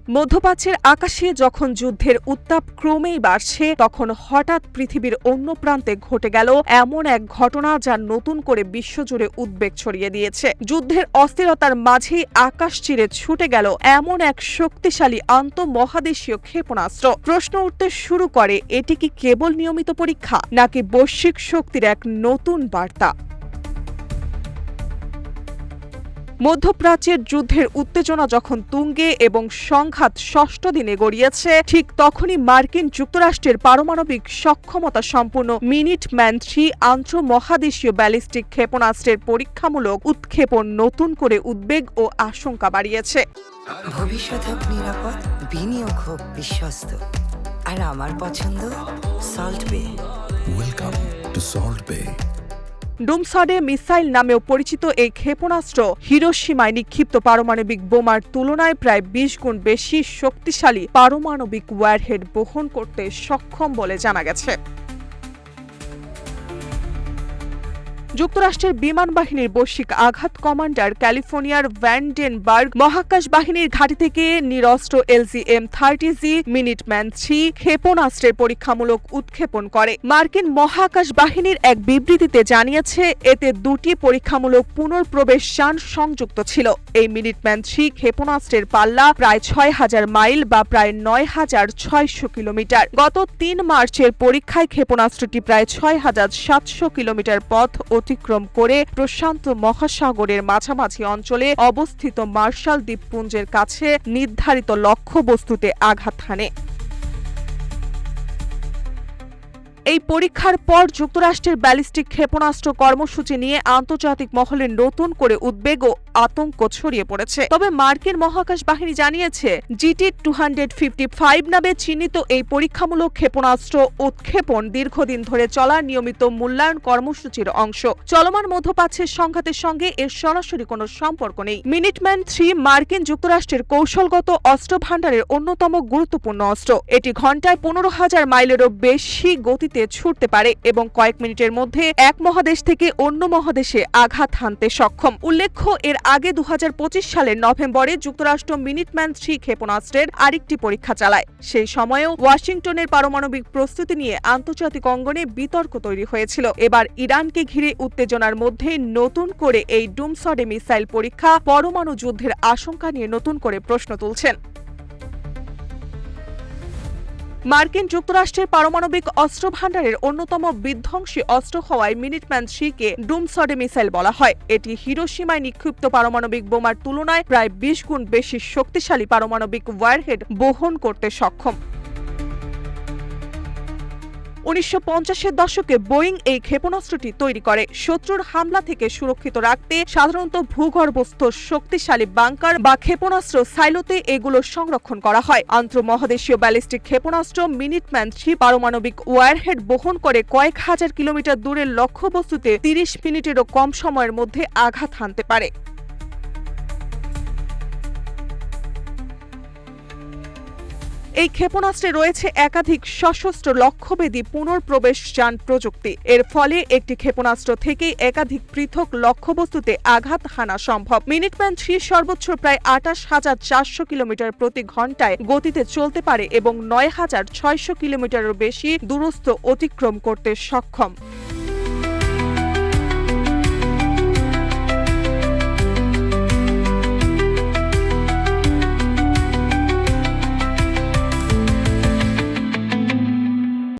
মধ্যপ্রাচ্যের আকাশে যখন যুদ্ধের উত্তাপ ক্রমেই বাড়ছে, তখন হঠাৎ পৃথিবীর অন্য প্রান্তে ঘটে গেল এমন এক ঘটনা যা নতুন করে বিশ্বজুড়ে উদ্বেগ ছড়িয়ে দিয়েছে। যুদ্ধের অস্থিরতার মাঝেই আকাশ চিরে ছুটে গেল এমন এক শক্তিশালী আন্তঃমহাদেশীয় ক্ষেপণাস্ত্র। প্রশ্ন উঠতে শুরু করে, এটি কি কেবল নিয়মিত পরীক্ষা, নাকি বৈশ্বিক শক্তির এক নতুন বার্তা? মধ্যপ্রাচ্যের যুদ্ধের উত্তেজনা যখন তুঙ্গে এবং সংঘাত ষষ্ঠ দিনে গড়িয়েছে, ঠিক তখনই মার্কিন যুক্তরাষ্ট্রের পারমাণবিক সক্ষমতা সম্পূর্ণ মিনিটম্যান-3 আন্তঃমহাদেশীয় ব্যালিস্টিক ক্ষেপণাস্ত্রের পরীক্ষামূলক উৎক্ষেপণ নতুন করে উদ্বেগ ও আশঙ্কা বাড়িয়েছে। ভবিষ্যৎ হোক নিরাপদ, বিনিয়োগ হোক বিশ্বস্ত, আর আমার পছন্দ সল্ট বে। ওয়েলকাম টু সল্ট বে। ডুমসডে মিসাইল নামেও পরিচিত এই ক্ষেপণাস্ত্র হিরোশিমায় নিক্ষিপ্ত পারমাণবিক বোমার তুলনায় প্রায় 20 গুণ বেশি শক্তিশালী পারমাণবিক ওয়ারহেড বহন করতে সক্ষম বলে জানা গেছে। যুক্তরাষ্ট্রের বিমান বাহিনীর বৈশ্বিক আঘাত কমান্ডার ক্যালিফোর্নিয়ার ভ্যান্ডেনবার্গ মহাকাশ বাহিনীর ঘাঁটি থেকে নিরস্ত্র LGM-30G মিনিটম্যান-3 ক্ষেপণাস্ত্রের পরীক্ষামূলক উৎক্ষেপণ করে। মার্কিন মহাকাশ বাহিনীর এক বিবৃতিতে জানিয়েছে, এতে দুটি পরীক্ষামূলক পুনঃপ্রবেশ যান সংযুক্ত ছিল। এই মিনিটম্যান-3 ক্ষেপণাস্ত্রের পাল্লা প্রায় 6000 মাইল বা প্রায় 9600 কিলোমিটার। গত 3 মার্চের পরীক্ষায় ক্ষেপণাস্ত্রটি প্রায় 6700 কিলোমিটার পথ অতিক্রম করে প্রশান্ত মহাসাগরের মাঝামাঝি অঞ্চলে অবস্থিত মার্শাল দ্বীপপুঞ্জের কাছে নির্ধারিত লক্ষ্যবস্তুতে আঘাত হানে। এই পরীক্ষার পর যুক্তরাষ্ট্রের ব্যালিস্টিক ক্ষেপণাস্ত্র কর্মসূচি নিয়ে আন্তর্জাতিক মহলে নতুন করে উদ্বেগ ও আতঙ্ক ছড়িয়ে পড়েছে। তবে মার্কিন মহাকাশ বাহিনী জানিয়েছে, GT-255 নামে চিহ্নিত এই পরীক্ষামূলক ক্ষেপণাস্ত্র উৎক্ষেপণ দীর্ঘদিন ধরে চলা নিয়মিত মূল্যায়ন কর্মসূচির অংশ। চলমান মধ্যপ্রাচ্যের সংঘাতের সঙ্গে এর সরাসরি কোনো সম্পর্ক নেই। মিনিটম্যান-3 মার্কিন যুক্তরাষ্ট্রের কৌশলগত অস্ত্র ভাণ্ডারের অন্যতম গুরুত্বপূর্ণ অস্ত্র। এটি ঘণ্টায় 15,000 মাইলেরও বেশি গতিতে ছুটতে পারে এবং কয়েক মিনিটের মধ্যে এক মহাদেশ থেকে অন্য মহাদেশে আঘাত হানতে সক্ষম। উল্লেখ্য, এর আগে 2025 সালের নভেম্বরে যুক্তরাষ্ট্র মিনিটম্যান-3 ক্ষেপণাস্ত্রের আরেকটি পরীক্ষা চালায়। সেই সময়েও ওয়াশিংটনের পারমাণবিক প্রস্তুতি নিয়ে আন্তর্জাতিক অঙ্গনে বিতর্ক তৈরি হয়েছিল। এবার ইরানকে ঘিরে উত্তেজনার মধ্যে নতুন করে এই ডুমসডে মিসাইল পরীক্ষা পরমাণু যুদ্ধের আশঙ্কা নিয়ে নতুন করে প্রশ্ন তুলছেন। মার্কিন যুক্তরাষ্ট্রের পারমাণবিক অস্ত্র ভাণ্ডারের অন্যতম বিধ্বংসী অস্ত্র হওয়ায় মিনিটম্যান-3কে ডুমসডে মিসাইল বলা হয়। এটি হিরোশিমায় নিক্ষিপ্ত পারমাণবিক বোমার তুলনায় প্রায় 20 গুণ বেশি শক্তিশালী পারমাণবিক ওয়ারহেড বহন করতে সক্ষম। 1950-এর দশকে বোয়িং এই ক্ষেপণাস্ত্রটি তৈরি করে। শত্রুর হামলা থেকে সুরক্ষিত রাখতে সাধারণত ভূগর্ভস্থ শক্তিশালী বাংকার বা ক্ষেপণাস্ত্র সাইলোতে এগুলো সংরক্ষণ করা হয়। আন্তঃমহাদেশীয় ব্যালিস্টিক ক্ষেপণাস্ত্র মিনিটম্যান-3 পারমাণবিক ওয়ারহেড বহন করে কয়েক হাজার কিলোমিটার দূরের লক্ষ্যবস্তুতে 30 মিনিটেরও কম সময়ের মধ্যে আঘাত হানতে পারে। এই ক্ষেপণাস্ত্রে রয়েছে একাধিক সশস্ত্র লক্ষ্যভেদী পুনঃপ্রবেশ যান প্রযুক্তি। এর ফলে একটি ক্ষেপণাস্ত্র থেকেই একাধিক পৃথক লক্ষ্যবস্তুতে আঘাত হানা সম্ভব। মিনিটম্যান-3 সর্বোচ্চ প্রায় 28,400 কিলোমিটার প্রতি ঘণ্টায় গতিতে চলতে পারে এবং 9,600 কিলোমিটারেরও বেশি দূরত্ব অতিক্রম করতে সক্ষম।